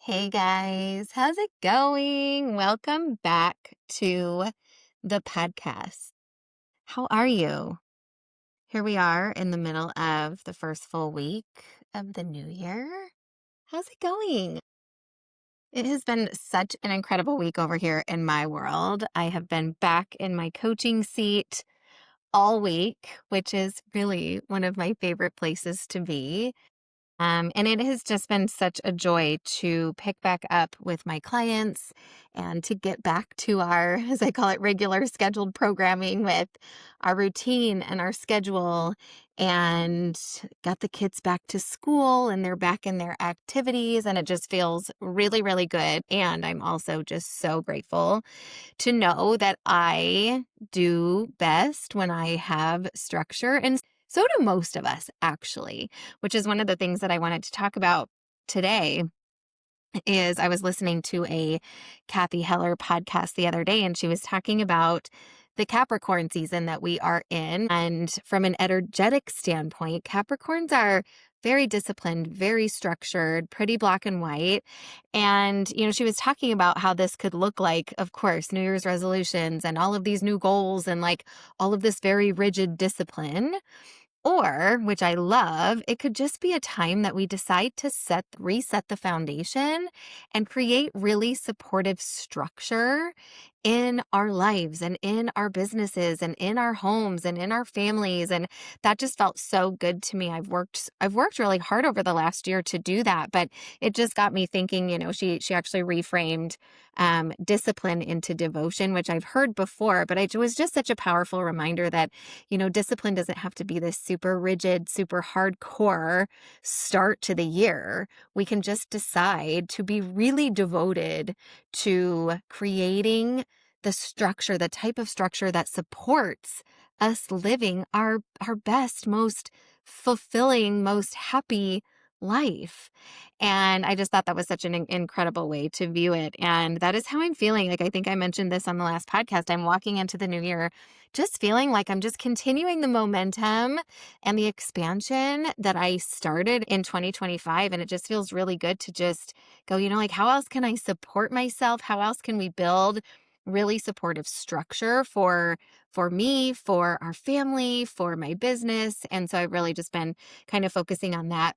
Hey guys, how's it going? Welcome back to the podcast. How are you? Here we are in the middle of the first full week of the new year. How's it going? It has been such an incredible week over here in my world. I have been back in my coaching seat all week, which is really one of my favorite places to be. And it has just been such a joy to pick back up with my clients and to get back to our, as I call it, regular scheduled programming with our routine and our schedule, and got the kids back to school and they're back in their activities. And it just feels really, really good. And I'm also just so grateful to know that I do best when I have structure. And so do most of us, actually, which is one of the things that I wanted to talk about today. Is I was listening to a Kathy Heller podcast the other day, and she was talking about the Capricorn season that we are in. And from an energetic standpoint, Capricorns are very disciplined, very structured, pretty black and white. And, she was talking about how this could look like, of course, New Year's resolutions and all of these new goals and like all of this very rigid discipline. Or, which I love, it could just be a time that we decide to reset the foundation and create really supportive structure in our lives and in our businesses and in our homes and in our families. And that just felt so good to me. I've worked really hard over the last year to do that, but it just got me thinking, she actually reframed discipline into devotion, which I've heard before, but it was just such a powerful reminder that discipline doesn't have to be this super rigid, super hardcore start to the year. We can just decide to be really devoted to creating the structure, the type of structure that supports us living our best, most fulfilling, most happy life. And I just thought that was such an incredible way to view it. And that is how I'm feeling. Like, I think I mentioned this on the last podcast. I'm walking into the new year just feeling like I'm just continuing the momentum and the expansion that I started in 2025. And it just feels really good to just go, like, how else can I support myself? How else can we build really supportive structure for me, for our family, for my business? And so I've really just been kind of focusing on that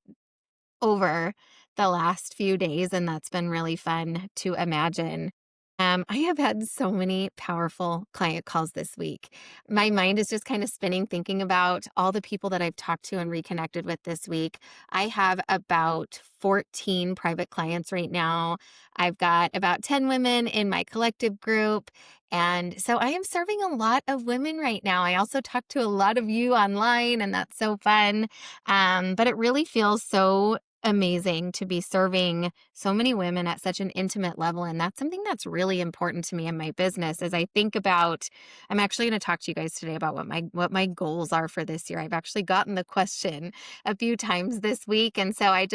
over the last few days, and that's been really fun to imagine. I have had so many powerful client calls this week. My mind is just kind of spinning thinking about all the people that I've talked to and reconnected with this week. I have about 14 private clients right now. I've got about 10 women in my collective group. And so I am serving a lot of women right now. I also talk to a lot of you online, and that's so fun. But it really feels so amazing to be serving so many women at such an intimate level. And that's something that's really important to me in my business as I think about, I'm actually going to talk to you guys today about what my goals are for this year. I've actually gotten the question a few times this week. And so I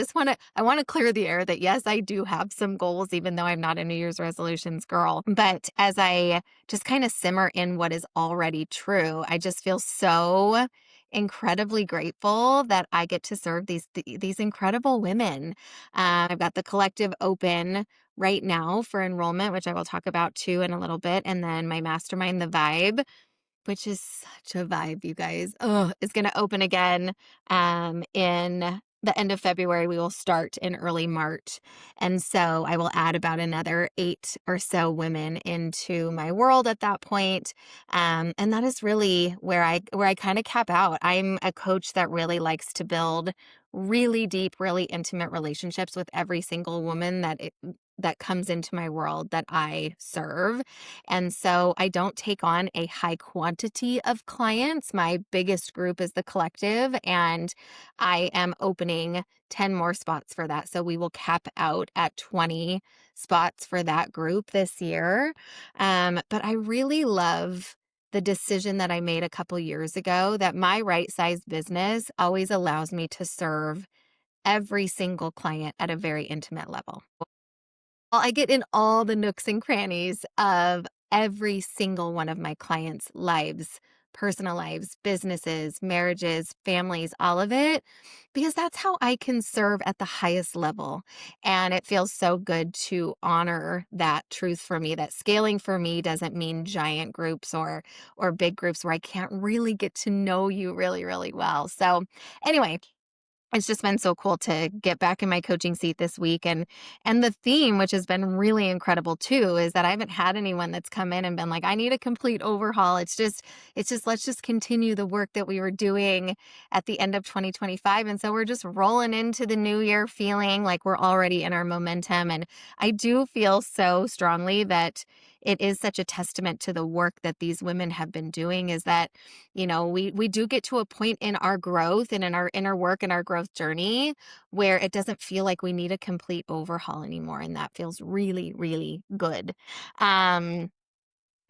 want to clear the air that yes, I do have some goals, even though I'm not a New Year's resolutions girl. But as I just kind of simmer in what is already true, I just feel so incredibly grateful that I get to serve these incredible women. I've got the collective open right now for enrollment, which I will talk about too in a little bit, and then my mastermind, the Vibe, which is such a vibe, you guys. Oh, is going to open again in the end of February. We will start in early March. And so I will add about another 8 or so women into my world at that point. And that is really where I kind of cap out. I'm a coach that really likes to build really deep, really intimate relationships with every single woman that comes into my world that I serve. And so I don't take on a high quantity of clients. My biggest group is the collective, and I am opening 10 more spots for that. So we will cap out at 20 spots for that group this year. But I really love the decision that I made a couple years ago that my right size business always allows me to serve every single client at a very intimate level. Well, I get in all the nooks and crannies of every single one of my clients' lives personal lives, businesses, marriages, families, all of it, because that's how I can serve at the highest level. And it feels so good to honor that truth for me, that scaling for me doesn't mean giant groups or big groups where I can't really get to know you really, really well. So anyway, it's just been so cool to get back in my coaching seat this week. And the theme, which has been really incredible too, is that I haven't had anyone that's come in and been like, I need a complete overhaul. It's just let's just continue the work that we were doing at the end of 2025. And so we're just rolling into the new year feeling like we're already in our momentum. And I do feel so strongly that it is such a testament to the work that these women have been doing, is that we do get to a point in our growth and in our inner work and our growth journey where it doesn't feel like we need a complete overhaul anymore. And that feels really, really good. Um,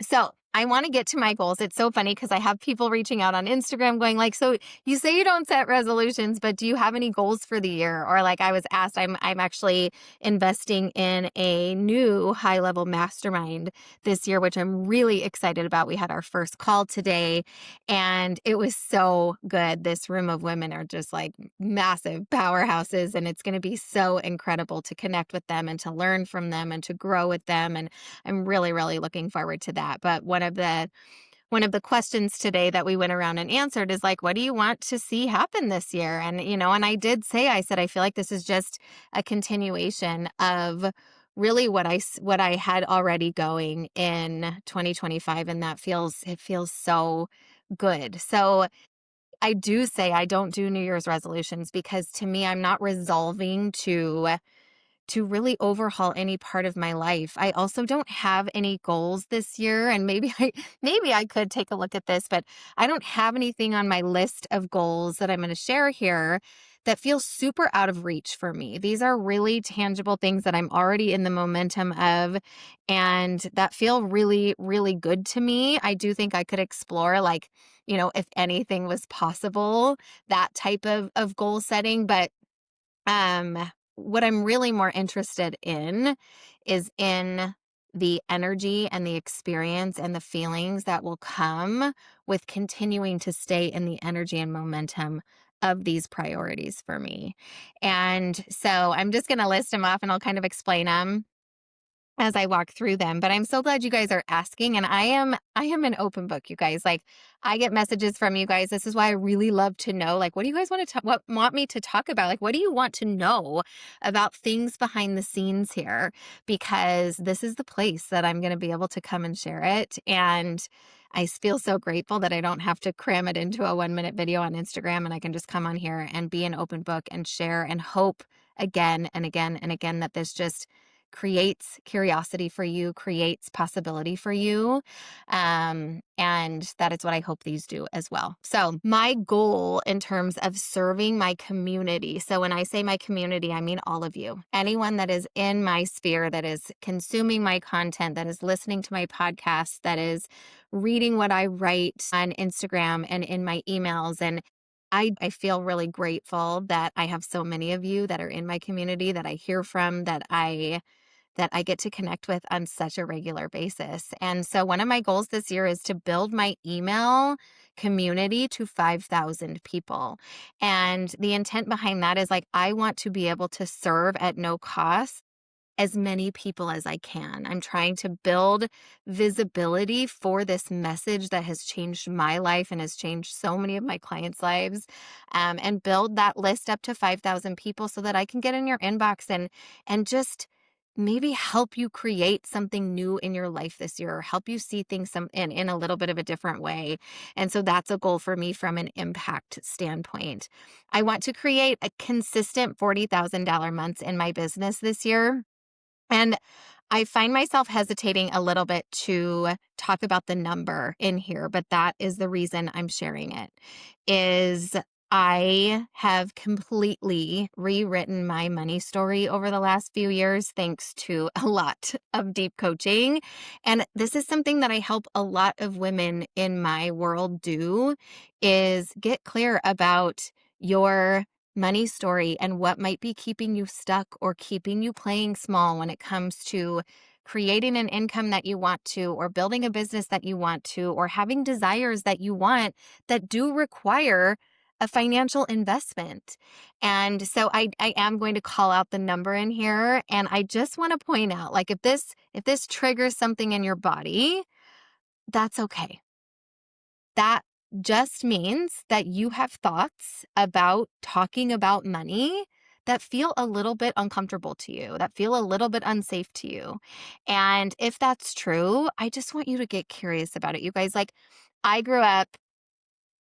so I want to get to my goals. It's so funny because I have people reaching out on Instagram going like, so you say you don't set resolutions, but do you have any goals for the year? Or like I was asked, I'm actually investing in a new high level mastermind this year, which I'm really excited about. We had our first call today and it was so good. This room of women are just like massive powerhouses, and it's going to be so incredible to connect with them and to learn from them and to grow with them. And I'm really, really looking forward to that. But one of the questions today that we went around and answered is like, what do you want to see happen this year? And I did say, I said, I feel like this is just a continuation of really what I had already going in 2025. And it feels so good. So I do say I don't do New Year's resolutions because to me, I'm not resolving to really overhaul any part of my life. I also don't have any goals this year, and maybe I could take a look at this, but I don't have anything on my list of goals that I'm going to share here that feels super out of reach for me. These are really tangible things that I'm already in the momentum of and that feel really, really good to me. I do think I could explore like, if anything was possible, that type of goal setting, but what I'm really more interested in is in the energy and the experience and the feelings that will come with continuing to stay in the energy and momentum of these priorities for me. And so I'm just going to list them off and I'll kind of explain them as I walk through them. But I'm so glad you guys are asking. And I am an open book, you guys. Like I get messages from you guys. This is why I really love to know, like, what do you guys want me to talk about? Like, what do you want to know about things behind the scenes here? Because this is the place that I'm going to be able to come and share it. And I feel so grateful that I don't have to cram it into a 1-minute video on Instagram, and I can just come on here and be an open book and share and hope again and again and again that this just creates curiosity for you, creates possibility for you. And that is what I hope these do as well. So my goal in terms of serving my community. So when I say my community, I mean all of you, anyone that is in my sphere, that is consuming my content, that is listening to my podcast, that is reading what I write on Instagram and in my emails. And I feel really grateful that I have so many of you that are in my community that I hear from, that I get to connect with on such a regular basis. And so one of my goals this year is to build my email community to 5,000 people. And the intent behind that is like, I want to be able to serve at no cost as many people as I can. I'm trying to build visibility for this message that has changed my life and has changed so many of my clients' lives, and build that list up to 5,000 people so that I can get in your inbox and just maybe help you create something new in your life this year, or help you see things in a little bit of a different way. And so that's a goal for me from an impact standpoint. I want to create a consistent $40,000 months in my business this year. And I find myself hesitating a little bit to talk about the number in here, but that is the reason I'm sharing it, is I have completely rewritten my money story over the last few years, thanks to a lot of deep coaching. And this is something that I help a lot of women in my world do, is get clear about your money story and what might be keeping you stuck or keeping you playing small when it comes to creating an income that you want to, or building a business that you want to, or having desires that you want that do require a financial investment. And so I am going to call out the number in here. And I just want to point out, like, if this triggers something in your body, that's okay. That just means that you have thoughts about talking about money that feel a little bit uncomfortable to you, that feel a little bit unsafe to you. And if that's true, I just want you to get curious about it. You guys, like, I grew up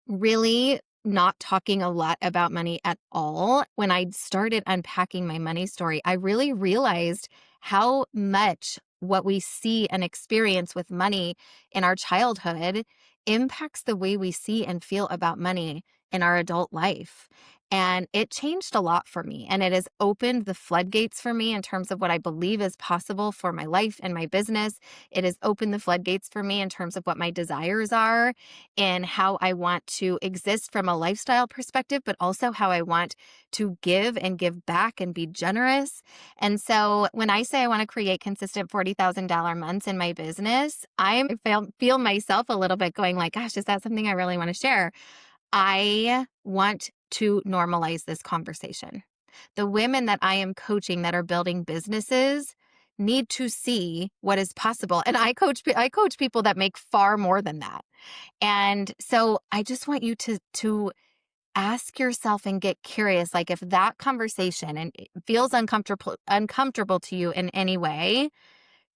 really not talking a lot about money at all. When I started unpacking my money story, I really realized how much what we see and experience with money in our childhood impacts the way we see and feel about money in our adult life. And it changed a lot for me. And it has opened the floodgates for me in terms of what I believe is possible for my life and my business. It has opened the floodgates for me in terms of what my desires are and how I want to exist from a lifestyle perspective, but also how I want to give and give back and be generous. And so when I say I want to create consistent $40,000 months in my business, feel myself a little bit going like, gosh, is that something I really want to share? I want to normalize this conversation. The women that I am coaching that are building businesses need to see what is possible. And I coach people that make far more than that. And so I just want you to ask yourself and get curious, like, if that conversation and it feels uncomfortable to you in any way,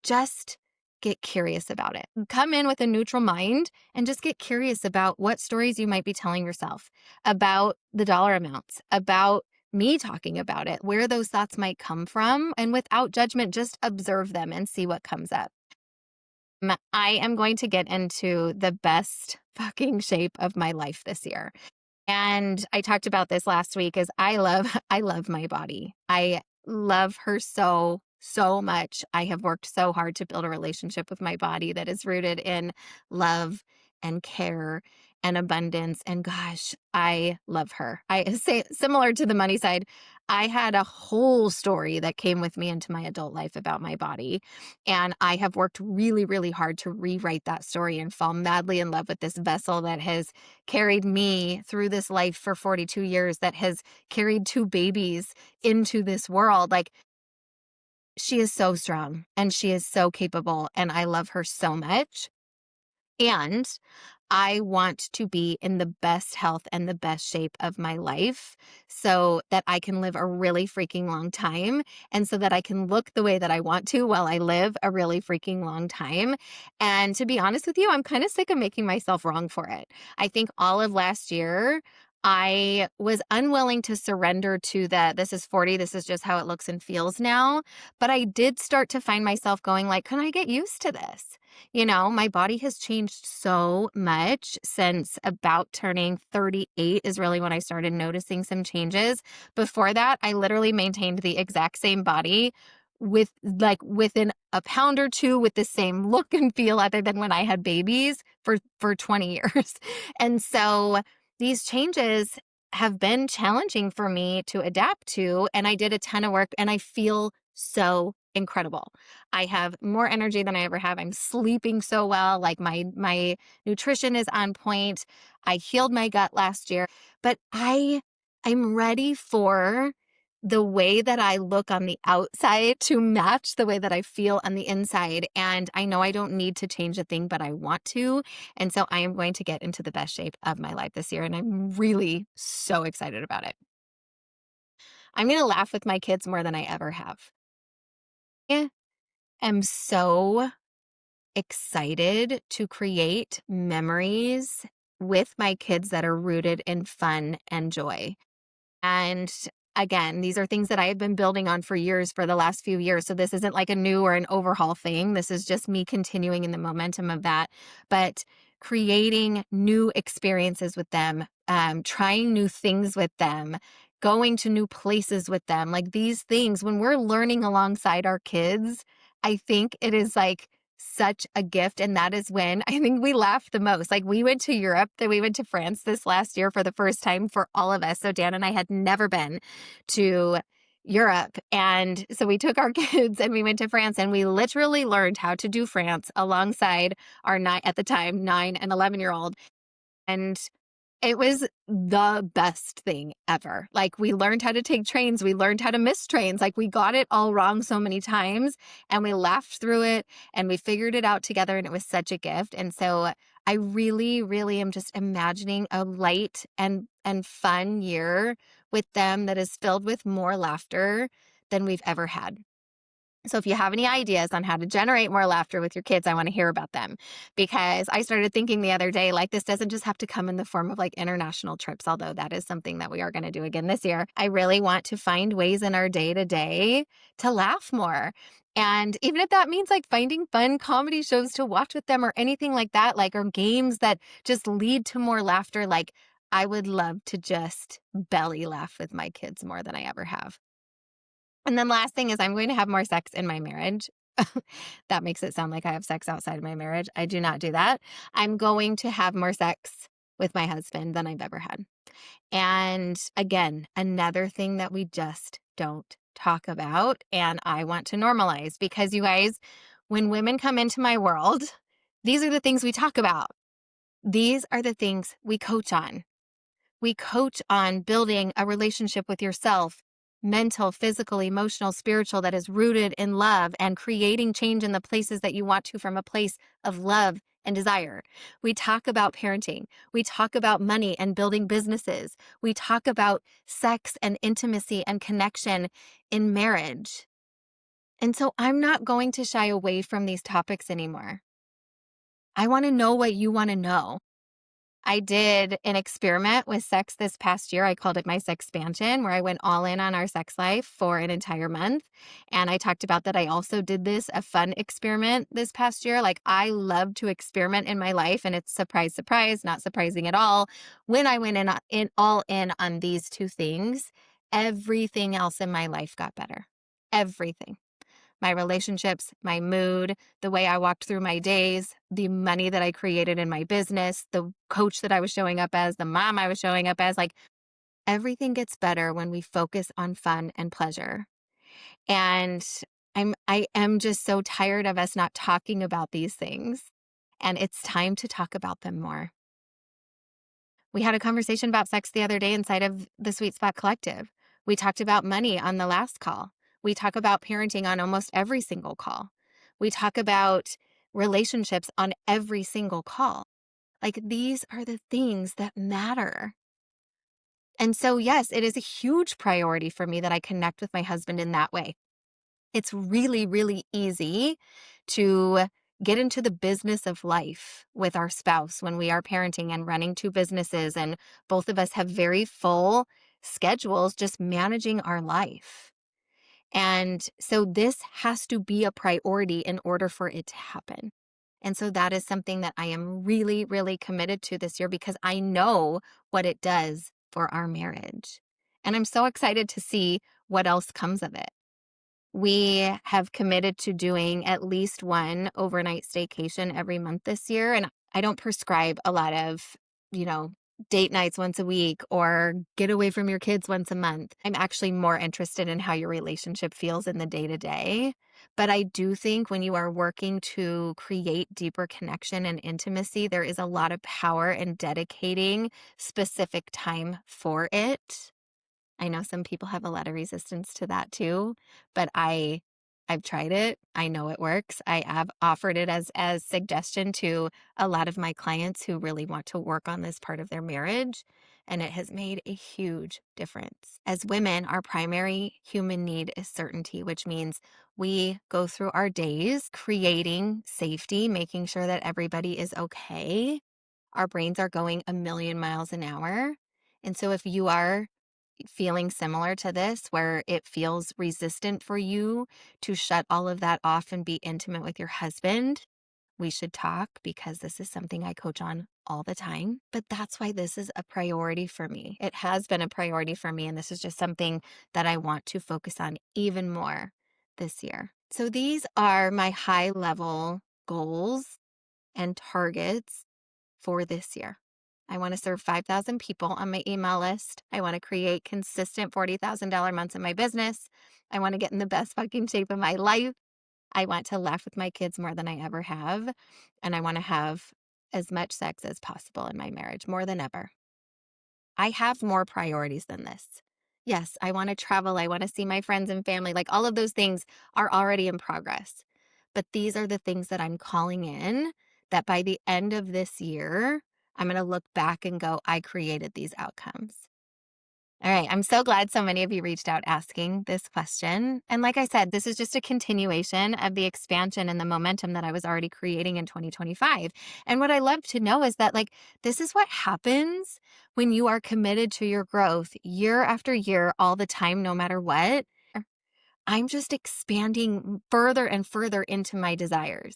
just get curious about it. Come in with a neutral mind and just get curious about what stories you might be telling yourself about the dollar amounts, about me talking about it, where those thoughts might come from, and without judgment, just observe them and see what comes up. I am going to get into the best fucking shape of my life this year. And I talked about this last week is I love my body. I love her so much. I have worked so hard to build a relationship with my body that is rooted in love and care and abundance. And gosh, I love her. I say, similar to the money side, I had a whole story that came with me into my adult life about my body. And I have worked really, really hard to rewrite that story and fall madly in love with this vessel that has carried me through this life for 42 years, that has carried two babies into this world. Like, she is so strong and she is so capable, and I love her so much. And I want to be in the best health and the best shape of my life so that I can live a really freaking long time, and so that I can look the way that I want to while I live a really freaking long time. And to be honest with you, I'm kind of sick of making myself wrong for it. I think all of last year, I was unwilling to surrender to this is 40, this is just how it looks and feels now. But I did start to find myself going like, can I get used to this? You know, my body has changed so much since about turning 38 is really when I started noticing some changes. Before that, I literally maintained the exact same body with like within a pound or two with the same look and feel other than when I had babies for 20 years. And so these changes have been challenging for me to adapt to, and I did a ton of work and I feel so incredible. I have more energy than I ever have. I'm sleeping so well. Like my nutrition is on point. I healed my gut last year, but I'm ready for the way that I look on the outside to match the way that I feel on the inside. And I know I don't need to change a thing, but I want to. And so I am going to get into the best shape of my life this year. And I'm really so excited about it. I'm going to laugh with my kids more than I ever have. I am so excited to create memories with my kids that are rooted in fun and joy. And again, these are things that I have been building on for years, for the last few years. So this isn't like a new or an overhaul thing. This is just me continuing in the momentum of that. But creating new experiences with them, trying new things with them, going to new places with them, like these things, when we're learning alongside our kids, I think it is like such a gift. And that is when I think we laughed the most. Like we went to Europe, then we went to France this last year for the first time for all of us. So Dan and I had never been to Europe. And so we took our kids and we went to France, and we literally learned how to do France alongside our at the time, 9 and 11-year-old. And it was the best thing ever. Like, we learned how to take trains. We learned how to miss trains. Like, we got it all wrong so many times, and we laughed through it and we figured it out together. And it was such a gift. And so I really, really am just imagining a light and fun year with them that is filled with more laughter than we've ever had. So if you have any ideas on how to generate more laughter with your kids, I want to hear about them, because I started thinking the other day, like, this doesn't just have to come in the form of like international trips, although that is something that we are going to do again this year. I really want to find ways in our day to day to laugh more. And even if that means like finding fun comedy shows to watch with them or anything like that, like, or games that just lead to more laughter, like, I would love to just belly laugh with my kids more than I ever have. And then last thing is, I'm going to have more sex in my marriage. That makes it sound like I have sex outside of my marriage. I do not do that. I'm going to have more sex with my husband than I've ever had. And again, another thing that we just don't talk about, and I want to normalize, because you guys, when women come into my world, these are the things we talk about. These are the things we coach on. We coach on building a relationship with yourself, mental, physical, emotional, spiritual, that is rooted in love, and creating change in the places that you want to from a place of love and desire. We talk about parenting. We talk about money and building businesses. We talk about sex and intimacy and connection in marriage. And so I'm not going to shy away from these topics anymore. I want to know what you want to know. I did an experiment with sex this past year. I called it my Sexpansion, where I went all in on our sex life for an entire month. And I talked about that I also did a fun experiment this past year. Like, I love to experiment in my life, and it's surprise, surprise, not surprising at all. When I went all in on these two things, everything else in my life got better. Everything. My relationships, my mood, the way I walked through my days, the money that I created in my business, the coach that I was showing up as, the mom I was showing up as. Like, everything gets better when we focus on fun and pleasure. And I am just so tired of us not talking about these things. And it's time to talk about them more. We had a conversation about sex the other day inside of the Sweet Spot Collective. We talked about money on the last call. We talk about parenting on almost every single call. We talk about relationships on every single call. Like, these are the things that matter. And so, yes, it is a huge priority for me that I connect with my husband in that way. It's really, really easy to get into the business of life with our spouse when we are parenting and running two businesses, and both of us have very full schedules just managing our life. And so this has to be a priority in order for it to happen. And so that is something that I am really, really committed to this year, because I know what it does for our marriage. And I'm so excited to see what else comes of it. We have committed to doing at least one overnight staycation every month this year. And I don't prescribe a lot of, you know, date nights once a week or get away from your kids once a month. I'm actually more interested in how your relationship feels in the day to day. But I do think when you are working to create deeper connection and intimacy, there is a lot of power in dedicating specific time for it. I know some people have a lot of resistance to that too, but I've tried it. I know it works. I have offered it as suggestion to a lot of my clients who really want to work on this part of their marriage, and it has made a huge difference. As women, our primary human need is certainty, which means we go through our days creating safety, making sure that everybody is okay. Our brains are going a million miles an hour. And so if you are feeling similar to this, where it feels resistant for you to shut all of that off and be intimate with your husband, we should talk, because this is something I coach on all the time. But that's why this is a priority for me. It has been a priority for me, and this is just something that I want to focus on even more this year. So these are my high level goals and targets for this year. I want to serve 5,000 people on my email list. I want to create consistent $40,000 months in my business. I want to get in the best fucking shape of my life. I want to laugh with my kids more than I ever have. And I want to have as much sex as possible in my marriage, more than ever. I have more priorities than this. Yes, I want to travel. I want to see my friends and family. Like all of those things are already in progress. But these are the things that I'm calling in that by the end of this year, I'm going to look back and go, I created these outcomes. All right. I'm so glad so many of you reached out asking this question. And like I said, this is just a continuation of the expansion and the momentum that I was already creating in 2025. And what I love to know is that, like, this is what happens when you are committed to your growth year after year, all the time, no matter what. I'm just expanding further and further into my desires.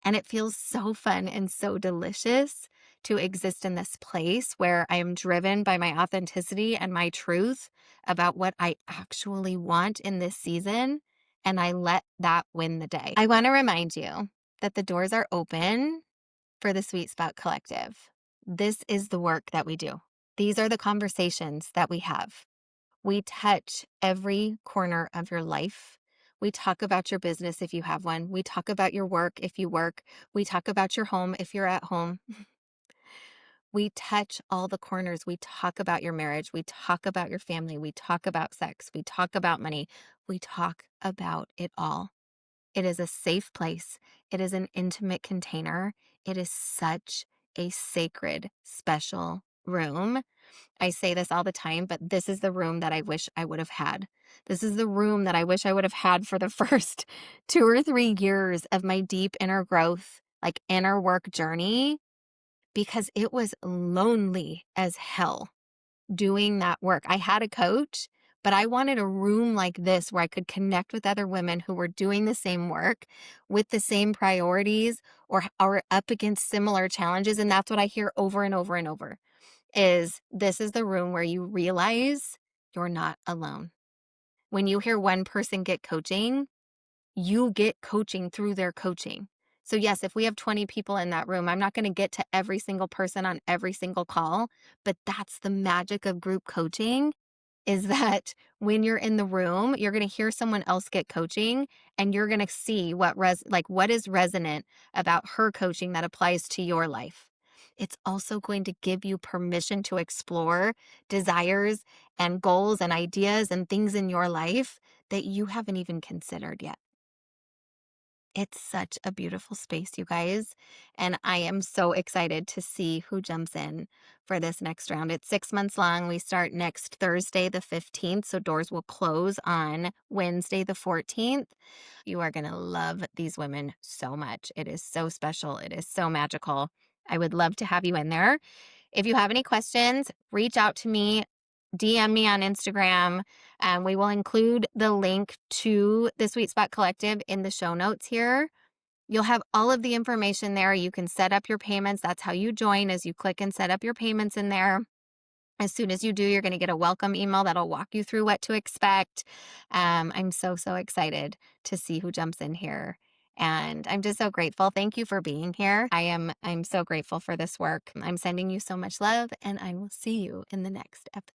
And it feels so fun and so delicious to exist in this place where I am driven by my authenticity and my truth about what I actually want in this season. And I let that win the day. I want to remind you that the doors are open for the Sweet Spot Collective. This is the work that we do. These are the conversations that we have. We touch every corner of your life. We talk about your business if you have one. We talk about your work if you work. We talk about your home if you're at home. We touch all the corners. We talk about your marriage. We talk about your family. We talk about sex. We talk about money. We talk about it all. It is a safe place. It is an intimate container. It is such a sacred, special room. I say this all the time, but this is the room that I wish I would have had. This is the room that I wish I would have had for the first 2 or 3 years of my deep inner growth, like inner work journey, because it was lonely as hell doing that work. I had a coach, but I wanted a room like this where I could connect with other women who were doing the same work with the same priorities or are up against similar challenges. And that's what I hear over and over and over. This is the room where you realize you're not alone. When you hear one person get coaching, you get coaching through their coaching. So yes, if we have 20 people in that room, I'm not going to get to every single person on every single call, but that's the magic of group coaching, is that when you're in the room, you're going to hear someone else get coaching and you're going to see what is resonant about her coaching that applies to your life. It's also going to give you permission to explore desires and goals and ideas and things in your life that you haven't even considered yet. It's such a beautiful space, you guys. And I am so excited to see who jumps in for this next round. It's 6 months long. We start next Thursday, the 15th. So doors will close on Wednesday, the 14th. You are going to love these women so much. It is so special. It is so magical. I would love to have you in there. If you have any questions, reach out to me. DM me on Instagram. We will include the link to the Sweet Spot Collective in the show notes here. You'll have all of the information there. You can set up your payments. That's how you join, as you click and set up your payments in there. As soon as you do, you're going to get a welcome email that'll walk you through what to expect. I'm so, so excited to see who jumps in here. And I'm just so grateful. Thank you for being here. I'm so grateful for this work. I'm sending you so much love, and I will see you in the next episode.